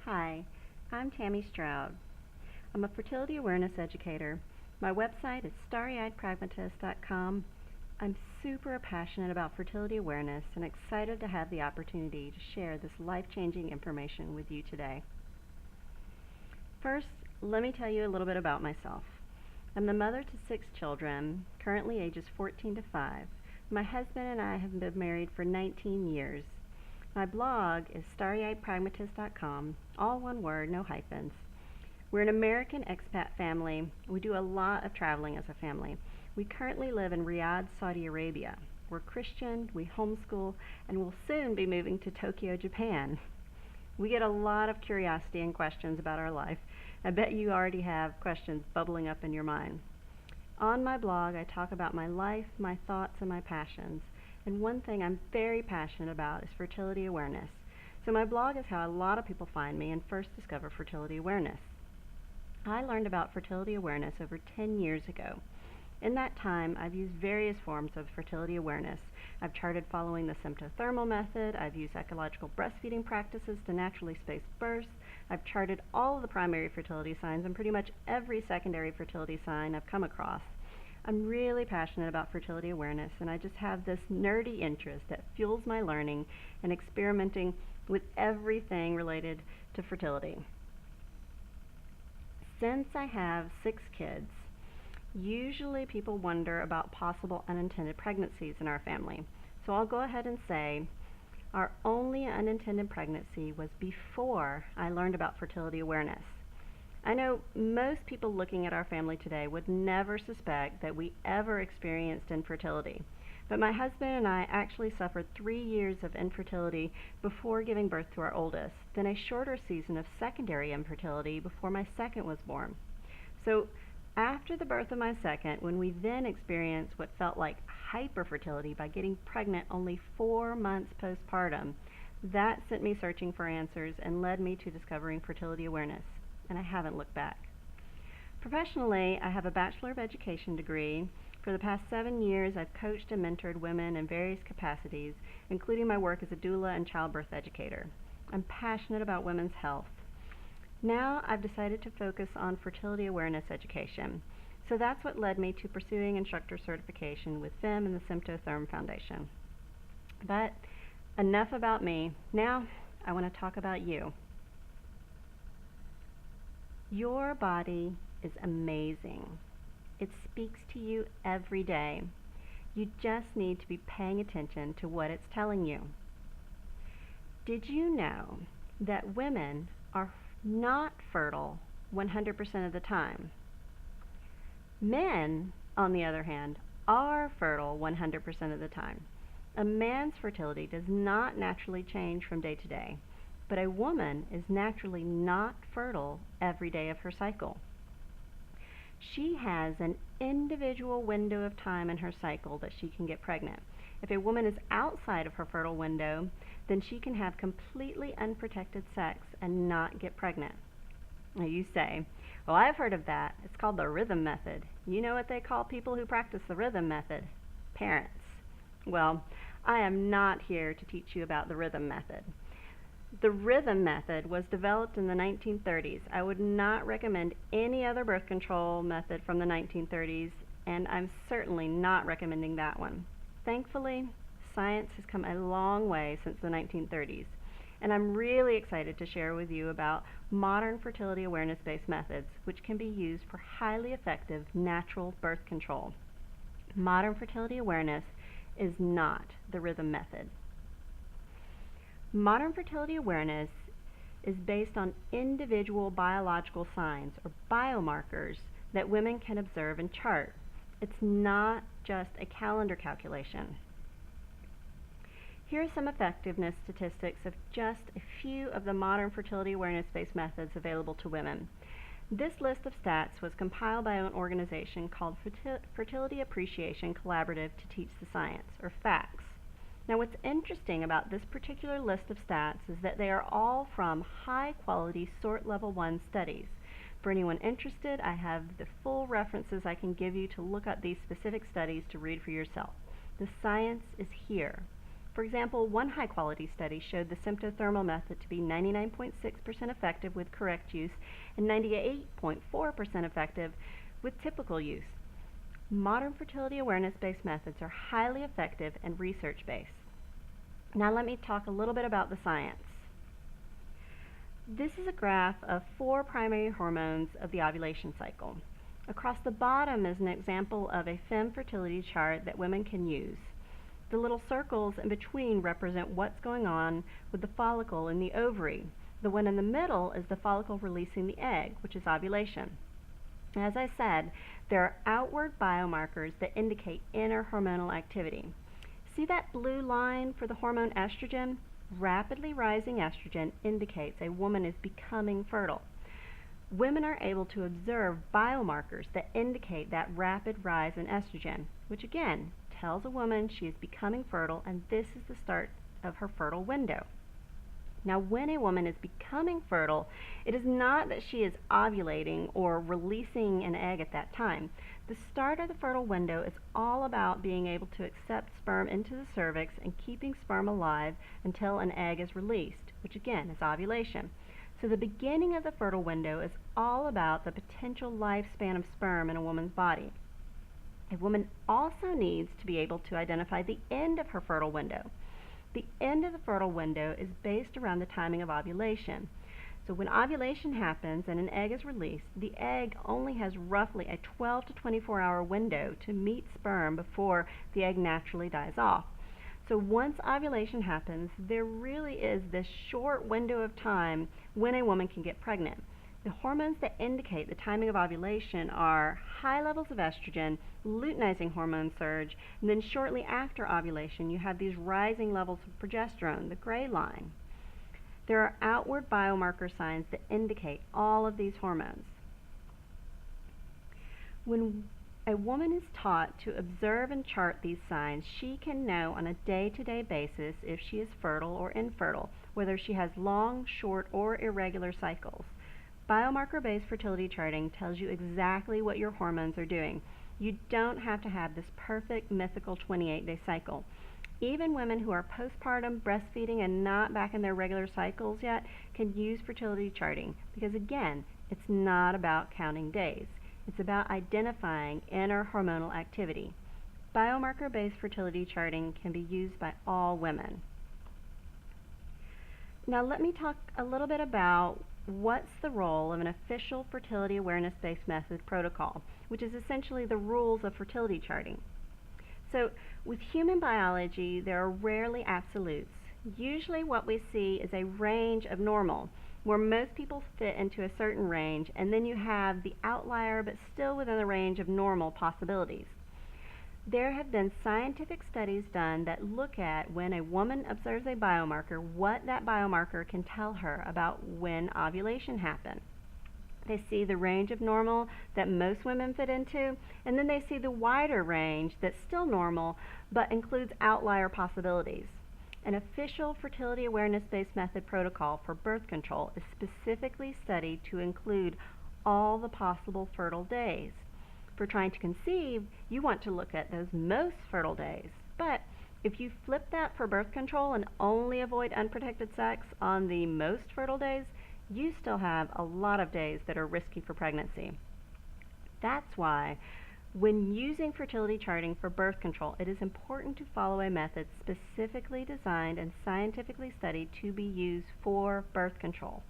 Hi, I'm Tami Stroud. I'm a fertility awareness educator. My website is starry-eyed-pragmatist.com. I'm super passionate about fertility awareness and excited to have the opportunity to share this life-changing information with you today. First, let me tell you a little bit about myself. I'm the mother to 6 children, currently ages 14 to 5. My husband and I have been married for 19 years. My blog is starry-eyed-pragmatist.com, all one word, no hyphens. We're an American expat family. We do a lot of traveling as a family. We currently live in Riyadh, Saudi Arabia. We're Christian, we homeschool, and will soon be moving to Tokyo, Japan. We get a lot of curiosity and questions about our life. I bet you already have questions bubbling up in your mind. On my blog, I talk about my life, my thoughts, and my passions. And one thing I'm very passionate about is fertility awareness. So my blog is how a lot of people find me and first discover fertility awareness. I learned about fertility awareness over 10 years ago. In that time, I've used various forms of fertility awareness. I've charted following the symptothermal method. I've used ecological breastfeeding practices to naturally space births. I've charted all of the primary fertility signs and pretty much every secondary fertility sign I've come across. I'm really passionate about fertility awareness, and I just have this nerdy interest that fuels my learning and experimenting with everything related to fertility. Since I have 6 kids, usually people wonder about possible unintended pregnancies in our family. So I'll go ahead and say our only unintended pregnancy was before I learned about fertility awareness. I know most people looking at our family today would never suspect that we ever experienced infertility. But my husband and I actually suffered 3 years of infertility before giving birth to our oldest, then a shorter season of secondary infertility before my second was born. So after the birth of my second, when we then experienced what felt like hyperfertility by getting pregnant only 4 months postpartum, that sent me searching for answers and led me to discovering fertility awareness. And I haven't looked back. Professionally, I have a Bachelor of Education degree. For the past 7 years, I've coached and mentored women in various capacities, including my work as a doula and childbirth educator. I'm passionate about women's health. Now I've decided to focus on fertility awareness education. So that's what led me to pursuing instructor certification with FEM and the Symptotherm Foundation. But enough about me. Now I want to talk about you. Your body is amazing. It speaks to you every day. You just need to be paying attention to what it's telling you. Did you know that women are not fertile 100% of the time? Men, on the other hand, are fertile 100% of the time. A man's fertility does not naturally change from day to day. But a woman is naturally not fertile every day of her cycle. She has an individual window of time in her cycle that she can get pregnant. If a woman is outside of her fertile window, then she can have completely unprotected sex and not get pregnant. Now you say, well, I've heard of that. It's called the rhythm method. You know what they call people who practice the rhythm method? Parents. Well, I am not here to teach you about the rhythm method. The rhythm method was developed in the 1930s. I would not recommend any other birth control method from the 1930s, and I'm certainly not recommending that one. Thankfully, science has come a long way since the 1930s, and I'm really excited to share with you about modern fertility awareness-based methods, which can be used for highly effective natural birth control. Modern fertility awareness is not the rhythm method. Modern fertility awareness is based on individual biological signs or biomarkers that women can observe and chart. It's not just a calendar calculation. Here are some effectiveness statistics of just a few of the modern fertility awareness-based methods available to women. This list of stats was compiled by an organization called Fertility Appreciation Collaborative to Teach the Science, or FACS. Now what's interesting about this particular list of stats is that they are all from high-quality SORT Level 1 studies. For anyone interested, I have the full references I can give you to look up these specific studies to read for yourself. The science is here. For example, one high-quality study showed the symptothermal method to be 99.6% effective with correct use and 98.4% effective with typical use. Modern fertility awareness-based methods are highly effective and research-based. Now let me talk a little bit about the science. This is a graph of 4 primary hormones of the ovulation cycle. Across the bottom is an example of a femme fertility chart that women can use. The little circles in between represent what's going on with the follicle in the ovary. The one in the middle is the follicle releasing the egg, which is ovulation. As I said, there are outward biomarkers that indicate inner hormonal activity. See that blue line for the hormone estrogen? Rapidly rising estrogen indicates a woman is becoming fertile. Women are able to observe biomarkers that indicate that rapid rise in estrogen, which again tells a woman she is becoming fertile, and this is the start of her fertile window. Now, when a woman is becoming fertile, it is not that she is ovulating or releasing an egg at that time. The start of the fertile window is all about being able to accept sperm into the cervix and keeping sperm alive until an egg is released, which again is ovulation. So the beginning of the fertile window is all about the potential lifespan of sperm in a woman's body. A woman also needs to be able to identify the end of her fertile window. The end of the fertile window is based around the timing of ovulation. So when ovulation happens and an egg is released, the egg only has roughly a 12 to 24 hour window to meet sperm before the egg naturally dies off. So once ovulation happens, there really is this short window of time when a woman can get pregnant. The hormones that indicate the timing of ovulation are high levels of estrogen, luteinizing hormone surge, and then shortly after ovulation you have these rising levels of progesterone, the gray line. There are outward biomarker signs that indicate all of these hormones. When a woman is taught to observe and chart these signs, she can know on a day-to-day basis if she is fertile or infertile, whether she has long, short, or irregular cycles. Biomarker-based fertility charting tells you exactly what your hormones are doing. You don't have to have this perfect, mythical 28-day cycle. Even women who are postpartum, breastfeeding, and not back in their regular cycles yet can use fertility charting because, again, it's not about counting days. It's about identifying inner hormonal activity. Biomarker-based fertility charting can be used by all women. Now let me talk a little bit about what's the role of an official fertility awareness-based method protocol, which is essentially the rules of fertility charting. So with human biology, there are rarely absolutes. Usually what we see is a range of normal, where most people fit into a certain range, and then you have the outlier but still within the range of normal possibilities. There have been scientific studies done that look at when a woman observes a biomarker, what that biomarker can tell her about when ovulation happened. They see the range of normal that most women fit into, and then they see the wider range that's still normal but includes outlier possibilities. An official fertility awareness-based method protocol for birth control is specifically studied to include all the possible fertile days. For trying to conceive, you want to look at those most fertile days. But if you flip that for birth control and only avoid unprotected sex on the most fertile days, you still have a lot of days that are risky for pregnancy. That's why when using fertility charting for birth control, it is important to follow a method specifically designed and scientifically studied to be used for birth control.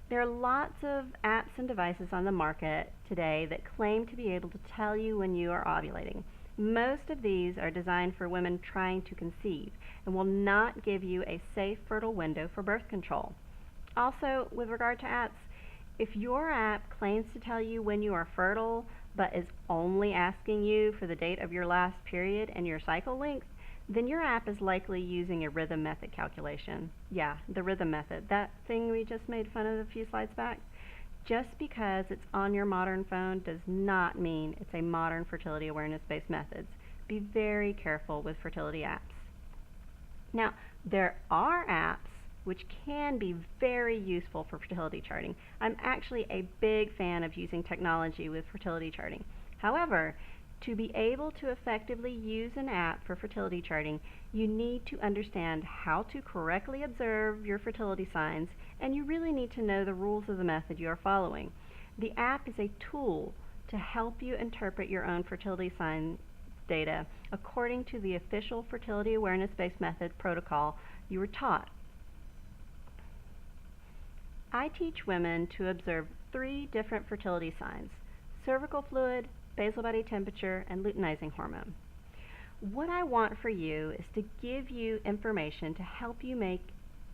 There are lots of apps and devices on the market today that claim to be able to tell you when you are ovulating. Most of these are designed for women trying to conceive and will not give you a safe fertile window for birth control. Also, with regard to apps, if your app claims to tell you when you are fertile but is only asking you for the date of your last period and your cycle length, then your app is likely using a rhythm method calculation. Yeah, the rhythm method, that thing we just made fun of a few slides back. Just because it's on your modern phone does not mean it's a modern fertility awareness-based methods. Be very careful with fertility apps. Now, there are apps which can be very useful for fertility charting. I'm actually a big fan of using technology with fertility charting. However, To be able to effectively use an app for fertility charting, you need to understand how to correctly observe your fertility signs, and you really need to know the rules of the method you are following. The app is a tool to help you interpret your own fertility sign data according to the official fertility awareness-based method protocol you were taught. I teach women to observe 3 different fertility signs: cervical fluid, basal body temperature, and luteinizing hormone. What I want for you is to give you information to help you make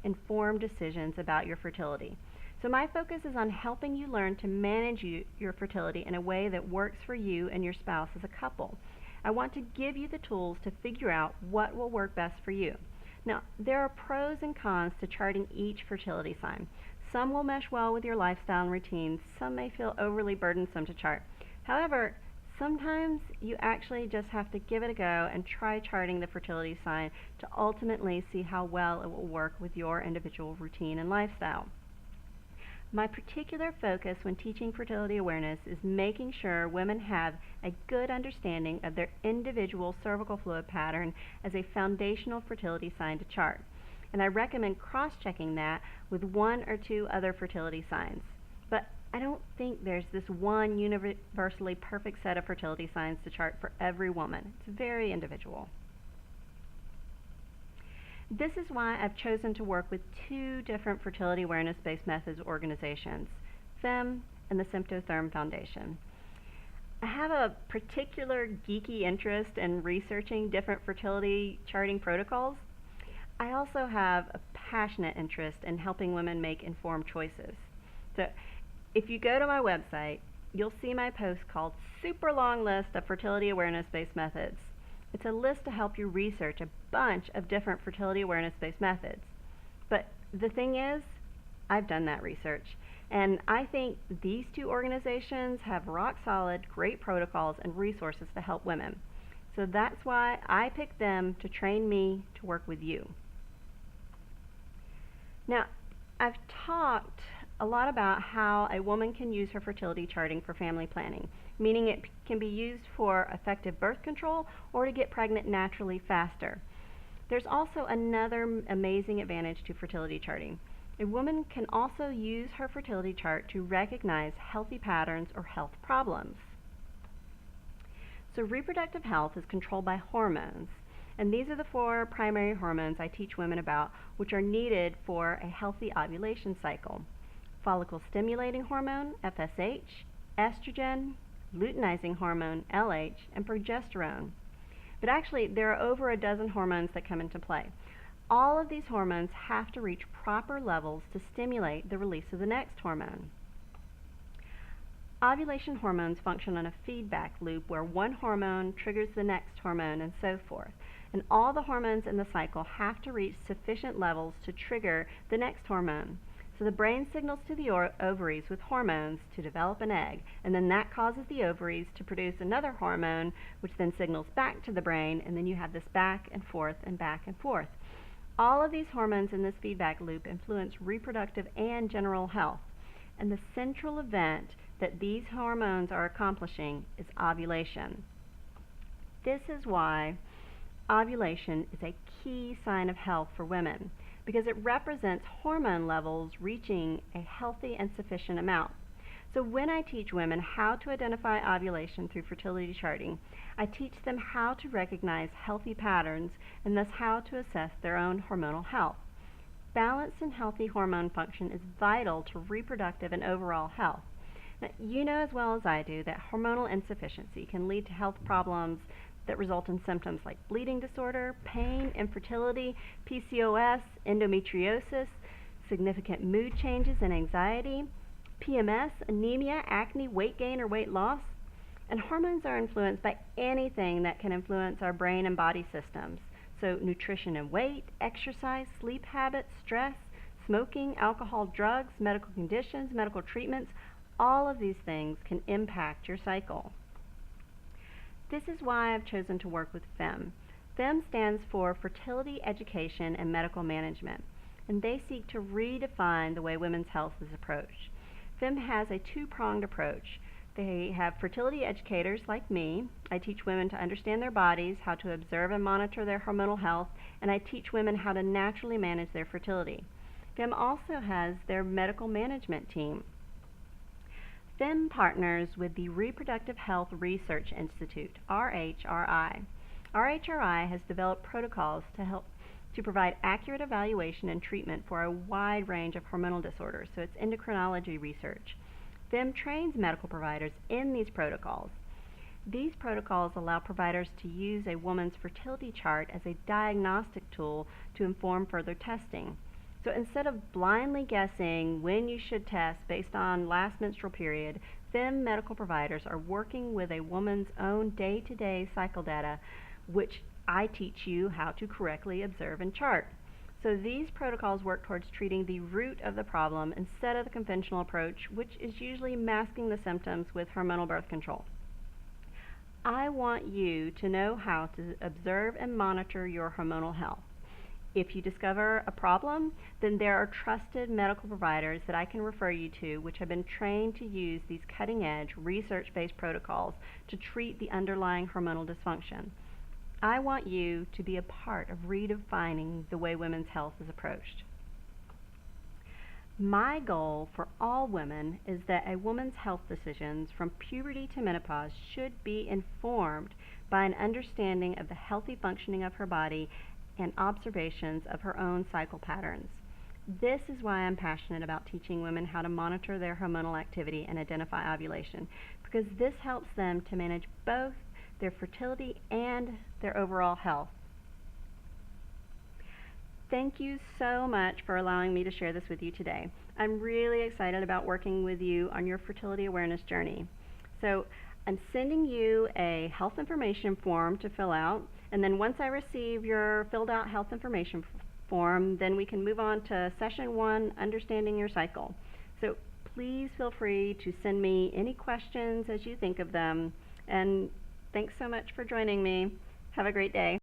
informed decisions about your fertility. So my focus is on helping you learn to manage your fertility in a way that works for you and your spouse as a couple. I want to give you the tools to figure out what will work best for you. Now, there are pros and cons to charting each fertility sign. Some will mesh well with your lifestyle and routines. Some may feel overly burdensome to chart. However, sometimes you actually just have to give it a go and try charting the fertility sign to ultimately see how well it will work with your individual routine and lifestyle. My particular focus when teaching fertility awareness is making sure women have a good understanding of their individual cervical fluid pattern as a foundational fertility sign to chart. And I recommend cross-checking that with 1 or 2 other fertility signs. But I don't think there's this one universally perfect set of fertility signs to chart for every woman. It's very individual. This is why I've chosen to work with 2 different fertility awareness-based methods organizations, FEM and the Symptotherm Foundation. I have a particular geeky interest in researching different fertility charting protocols. I also have a passionate interest in helping women make informed choices. So if you go to my website, you'll see my post called Super Long List of Fertility Awareness-Based Methods. It's a list to help you research a bunch of different fertility awareness-based methods. But the thing is, I've done that research, and I think these 2 organizations have rock-solid, great protocols and resources to help women. So that's why I picked them to train me to work with you. Now, I've talked a lot about how a woman can use her fertility charting for family planning, meaning it can be used for effective birth control or to get pregnant naturally faster. There's also another amazing advantage to fertility charting. A woman can also use her fertility chart to recognize healthy patterns or health problems. So reproductive health is controlled by hormones, and these are the 4 primary hormones I teach women about, which are needed for a healthy ovulation cycle: follicle stimulating hormone, FSH, estrogen, luteinizing hormone, LH, and progesterone. But actually, there are over a dozen hormones that come into play. All of these hormones have to reach proper levels to stimulate the release of the next hormone. Ovulation hormones function on a feedback loop where one hormone triggers the next hormone and so forth. And all the hormones in the cycle have to reach sufficient levels to trigger the next hormone. So the brain signals to the ovaries with hormones to develop an egg, and then that causes the ovaries to produce another hormone, which then signals back to the brain, and then you have this back and forth and back and forth. All of these hormones in this feedback loop influence reproductive and general health. And the central event that these hormones are accomplishing is ovulation. This is why ovulation is a key sign of health for women, because it represents hormone levels reaching a healthy and sufficient amount. So when I teach women how to identify ovulation through fertility charting, I teach them how to recognize healthy patterns and thus how to assess their own hormonal health. Balanced and healthy hormone function is vital to reproductive and overall health. Now, you know as well as I do that hormonal insufficiency can lead to health problems that result in symptoms like bleeding disorder, pain, infertility, PCOS, endometriosis, significant mood changes and anxiety, PMS, anemia, acne, weight gain or weight loss. And hormones are influenced by anything that can influence our brain and body systems. So nutrition and weight, exercise, sleep habits, stress, smoking, alcohol, drugs, medical conditions, medical treatments, all of these things can impact your cycle. This is why I've chosen to work with FEM. FEM stands for Fertility Education and Medical Management, and they seek to redefine the way women's health is approached. FEM has a 2-pronged approach. They have fertility educators like me. I teach women to understand their bodies, how to observe and monitor their hormonal health, and I teach women how to naturally manage their fertility. FEM also has their medical management team. FEM partners with the Reproductive Health Research Institute, RHRI. RHRI has developed protocols to provide accurate evaluation and treatment for a wide range of hormonal disorders, so it's endocrinology research. FEM trains medical providers in these protocols. These protocols allow providers to use a woman's fertility chart as a diagnostic tool to inform further testing. So instead of blindly guessing when you should test based on last menstrual period, FEM medical providers are working with a woman's own day-to-day cycle data, which I teach you how to correctly observe and chart. So these protocols work towards treating the root of the problem instead of the conventional approach, which is usually masking the symptoms with hormonal birth control. I want you to know how to observe and monitor your hormonal health. If you discover a problem, then there are trusted medical providers that I can refer you to, which have been trained to use these cutting-edge, research-based protocols to treat the underlying hormonal dysfunction. I want you to be a part of redefining the way women's health is approached. My goal for all women is that a woman's health decisions from puberty to menopause should be informed by an understanding of the healthy functioning of her body and observations of her own cycle patterns. This is why I'm passionate about teaching women how to monitor their hormonal activity and identify ovulation, because this helps them to manage both their fertility and their overall health. Thank you so much for allowing me to share this with you today. I'm really excited about working with you on your fertility awareness journey. So I'm sending you a health information form to fill out, and then once I receive your filled out health information form, then we can move on to session 1, Understanding Your Cycle. So please feel free to send me any questions as you think of them, and thanks so much for joining me. Have a great day.